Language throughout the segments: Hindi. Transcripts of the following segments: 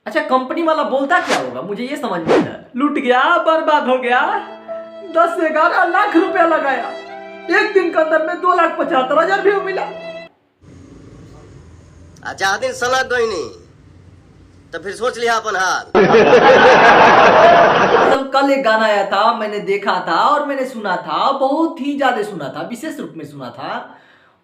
अच्छा, कंपनी वाला बोलता क्या होगा, मुझे ये समझ में आता है। लूट गया, बर्बाद हो गया, 10-11 लाख रुपया लगाया, एक दिन के अंदर में 2,75,000 व्यू मिला। अच्छा दिन सना कोई नहीं तो फिर सोच लिया अपन हाल। कल एक गाना आया था, मैंने देखा था और मैंने सुना था, बहुत ही ज्यादा सुना था, विशेष रूप में सुना था।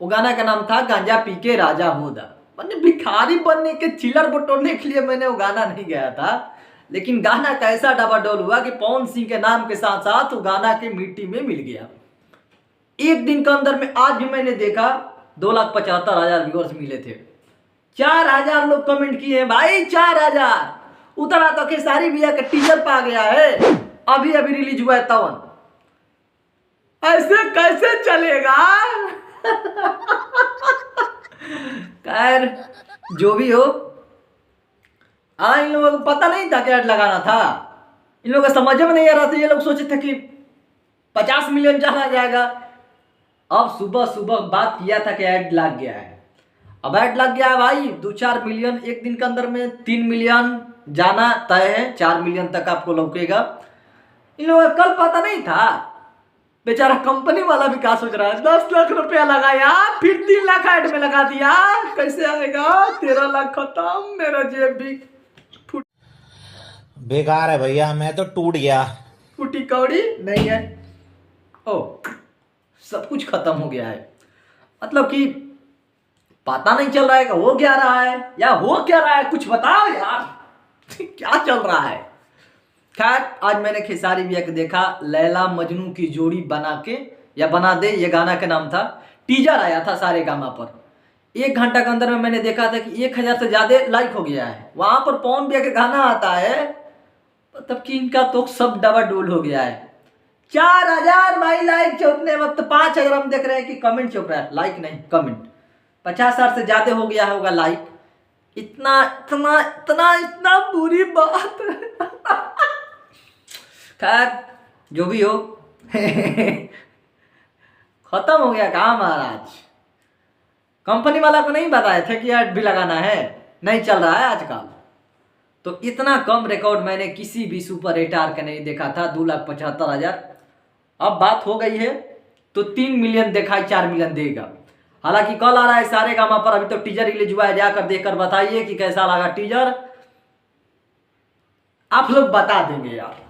वो गाना का नाम था गांजा पी के राजा होदा। मैंने भिखारी बनने के चिल्लर बटोरने के लिए मैंने वो गाना नहीं गाया था, लेकिन गाना का ऐसा डबाडोल हुआ कि पवन सिंह के नाम के साथ साथ वो गाना के मिट्टी में मिल गया। एक दिन के अंदर में आज भी मैंने देखा 2,75,000 व्यूअर्स मिले थे। 4,000 लोग कमेंट किए हैं भाई, 4,000। उतना तो खेसारी भैया का टीजर पा गया है, अभी अभी रिलीज हुआ है तवन। ऐसे कैसे चलेगा? खैर जो भी हो, इन लोगों को पता नहीं था कि ऐड लगाना था, इन लोगों को समझ में नहीं आ रहा था। ये लोग सोचे थे कि 50 मिलियन चला जाएगा। अब सुबह सुबह बात किया था कि ऐड लग गया है। अब ऐड लग गया है भाई, 2-4 मिलियन एक दिन के अंदर में, 3 मिलियन जाना तय है, 4 मिलियन तक आपको लौकेगा। इन लोगों को कल पता नहीं था। बेचारा कंपनी वाला भी क्या सोच रहा है, 10 लाख रुपया लगाया, फिर 3 लाख ऐड में लगा दिया, कैसे आएगा? 13 लाख खत्म, मेरा जेब भी बेकार है भैया, मैं तो टूट गया। फूटी कौड़ी नहीं है। ओ, सब कुछ खत्म हो गया है, मतलब कि पता नहीं चल रहा है कि हो क्या रहा है या हो क्या रहा है, कुछ बताओ यार। क्या चल रहा है? खैर आज मैंने खेसारी भैया को देखा, लैला मजनू की जोड़ी बना के या बना दे, ये गाना का नाम था। टीजर आया था सारे गामा पर, 1 घंटा के अंदर में मैंने देखा था कि 1,000 से ज्यादा लाइक हो गया है। वहां पर पवन भैया का गाना आता है, मतलब कि इनका तो सब डबाडोल हो गया है। 4,000 भाई लाइक चौंकने वक्त, 5,000 हम देख रहे हैं कि कमेंट चौंक रहा है, लाइक नहीं कमेंट। 50,000 से ज्यादा हो गया होगा लाइक। इतना इतना इतना इतना बुरी बात है। खैर जो भी हो, खत्म हो गया काम महाराज। कंपनी वाला को नहीं बताए थे कि ऐड भी लगाना है, नहीं चल रहा है आजकल। तो इतना कम रिकॉर्ड मैंने किसी भी सुपर हिटार का नहीं देखा था, 2,75,000। अब बात हो गई है तो 3 मिलियन देखा, 4 मिलियन देगा। हालांकि कल आ रहा है सारे गामा पर, अभी तो टीजर रिलीज हुआ है, जाकर देखकर बताइए कि कैसा लगा टीजर। आप लोग बता देंगे यार।